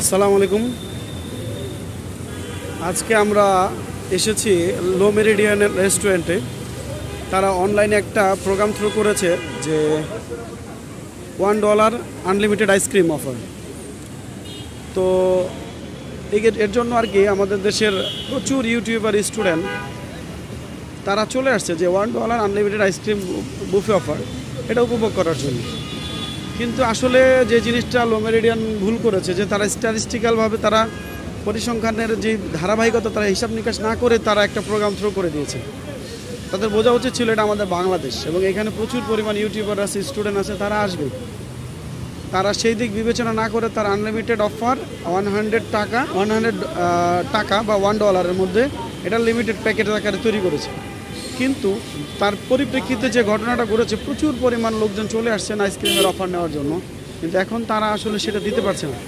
আসসালামু আলাইকুম। আজকে আমরা এসেছি লো মেরিডিয়ান রেস্টুরেন্টে। তারা অনলাইনে একটা প্রোগ্রাম থ্রু করেছে যে $1 আনলিমিটেড আইসক্রিম অফার। তো এর জন্য আর কি আমাদের দেশের প্রচুর ইউটিউবার স্টুডেন্ট তারা চলে আসছে যে $1 আনলিমিটেড আইসক্রিম বুফে অফার এটা উপভোগ করার জন্য। কিন্তু আসলে যে জিনিসটা লো মেরিডিয়ান ভুল করেছে যে তারা স্ট্যাটিস্টিক্যালভাবে তারা পরিসংখ্যানের যে ধারাবাহিকতা তারা হিসাব নিকাশ না করে তারা একটা প্রোগ্রাম থ্রো করে দিয়েছে। তাদের বোঝা উচিত ছিল এটা আমাদের বাংলাদেশ এবং এখানে প্রচুর পরিমাণ ইউটিউবার আছে, স্টুডেন্ট আছে, তারা আসবে। তারা সেই দিক বিবেচনা না করে তারা আনলিমিটেড অফার 100 টাকা বা $1 মধ্যে এটা লিমিটেড প্যাকেট আকারে তৈরি করেছে। কিন্তু তার পরিপ্রেক্ষিতে যে ঘটনাটা ঘটেছে প্রচুর পরিমাণ লোকজন চলে আসছেন আইসক্রিমের অফার নেওয়ার জন্য, কিন্তু এখন তারা আসলে সেটা দিতে পারছে না।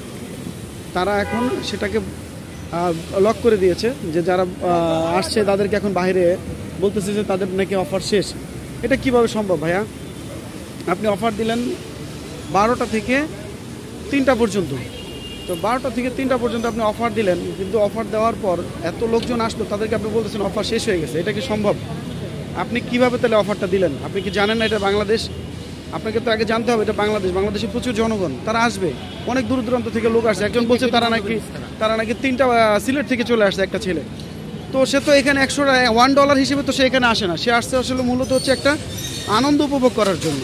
তারা এখন সেটাকে লক করে দিয়েছে যে যারা আসছে তাদেরকে এখন বাইরে বলতেছে যে তাদের নাকি অফার শেষ। এটা কিভাবে সম্ভব ভাইয়া? আপনি অফার দিলেন 12টা থেকে 3টা পর্যন্ত, তো 12টা থেকে 3টা পর্যন্ত আপনি অফার দিলেন, কিন্তু অফার দেওয়ার পর এত লোকজন আসলো তাদেরকে আপনি বলতেছেন অফার শেষ হয়ে গেছে। এটা কি সম্ভব? আপনি কিভাবে তাহলে অফারটা দিলেন? আপনি কি জানেন না এটা বাংলাদেশ? আপনাকে তো আগে জানতে হবে এটা বাংলাদেশ। বাংলাদেশে প্রচুর জনগণ, তারা আসবে, অনেক দূর দূরান্ত থেকে লোক আসছে। একজন বলছে তারা নাকি 3টা সিলেট থেকে চলে আসছে একটা ছেলে। তো সে তো এখানে $100 হিসেবে তো সে এখানে আসে না, সে আসছে আসলে মূলত হচ্ছে একটা আনন্দ উপভোগ করার জন্য।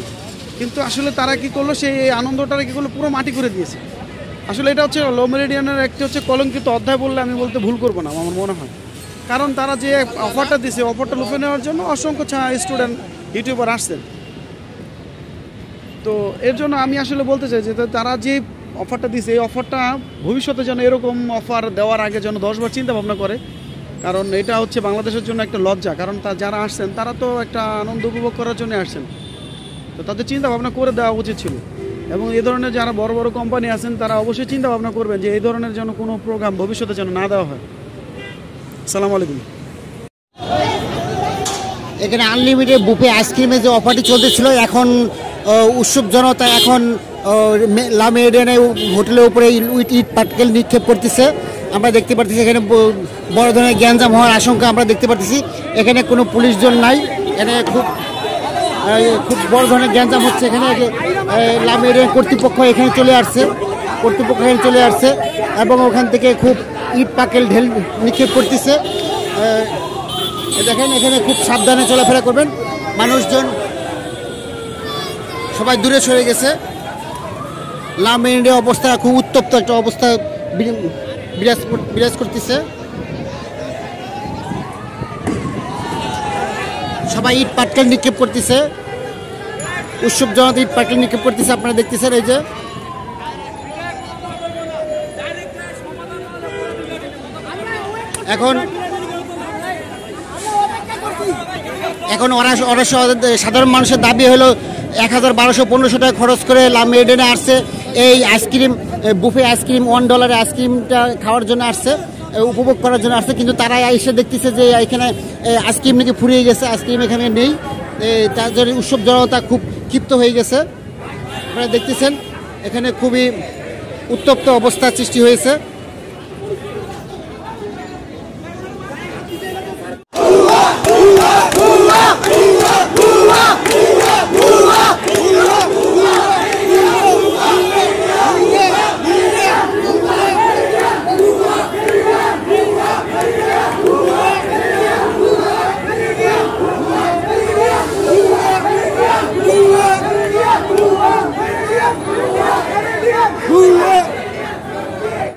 কিন্তু আসলে তারা কি করলো, সেই আনন্দটাকে কি করলো, পুরো মাটি করে দিয়েছে। আসলে এটা হচ্ছে লো মেরিডিয়ানের একটা হচ্ছে কলঙ্কিত অধ্যায় বললে আমি বলতে ভুল করবো না আমার মনে হয়। কারণ তারা যে অফারটা দিছে, অফারটা লুফে নেওয়ার জন্য অসংখ্য স্টুডেন্ট ইউটিউবার আসছেন। তো এর জন্য আমি আসলে বলতে চাই যে তারা যে অফারটা দিছে এই অফারটা ভবিষ্যতে যেন এরকম অফার দেওয়ার আগে যেন 10 বার চিন্তা ভাবনা করে। কারণ এটা হচ্ছে বাংলাদেশের জন্য একটা লজ্জা। কারণ যারা আসছেন তারা তো একটা আনন্দ উপভোগ করার জন্য আসছেন, তো তাদের চিন্তা ভাবনা করে দেওয়া উচিত ছিল। এবং এই ধরনের যারা বড় বড় কোম্পানি আছেন তারা অবশ্যই চিন্তা ভাবনা করবেন যে এই ধরনের যেন কোনো প্রোগ্রাম ভবিষ্যতে যেন না দেওয়া হয়। আসসালামু আলাইকুম। এখানে আনলিমিটেড বুফে আইসক্রিমের যে অফারটি চলতেছিল, এখন উৎসব জনতা এখন লা মেরিডিয়ানে হোটেলের উপরে ইট পাটকেল নিক্ষেপ করতেছে। আমরা দেখতে পাচ্ছি এখানে বড় ধরনের গ্যাঞ্জাম হওয়ার আশঙ্কা আমরা দেখতে পাচ্ছি। এখানে কোনো পুলিশ দল নাই, এখানে খুব বড় ধরনের গ্যাঞ্জাম হচ্ছে। এখানে লা মেরিডিয়ান কর্তৃপক্ষ এখানে চলে আসছে এবং ওখান থেকে খুব ইট পাটকেল ঢেল নিক্ষেপ করতেছে। দেখেন এখানে খুব সাবধানে চলাফেরা করবেন, মানুষজন সবাই দূরে সরে গেছে। লা মেরিডিয়ান অবস্থা খুব উত্তপ্ত একটা অবস্থা বিরাজ করতেছে। সবাই ইট পাটকেল নিক্ষেপ করতেছে, উৎসব জনতা ইট পাটকেল নিক্ষেপ করতেছে। আপনারা দেখতেছেন এই যে এখন ওরা সাধারণ মানুষের দাবি হলো 1000-1200-1500 টাকা খরচ করে লা মেরিডিয়ানে আসছে এই আইসক্রিম বুফে আইসক্রিম $1 আইসক্রিমটা খাওয়ার জন্য আসছে, উপভোগ করার জন্য আসছে। কিন্তু তারা এসে দেখতেছে যে এখানে আইসক্রিম নাকি ফুরিয়ে গেছে, আইসক্রিম এখানে নেই। তার জন্য উৎসব জনতা খুব ক্ষিপ্ত হয়ে গেছে। আপনারা দেখতেছেন এখানে খুবই উত্তপ্ত অবস্থা সৃষ্টি হয়েছে।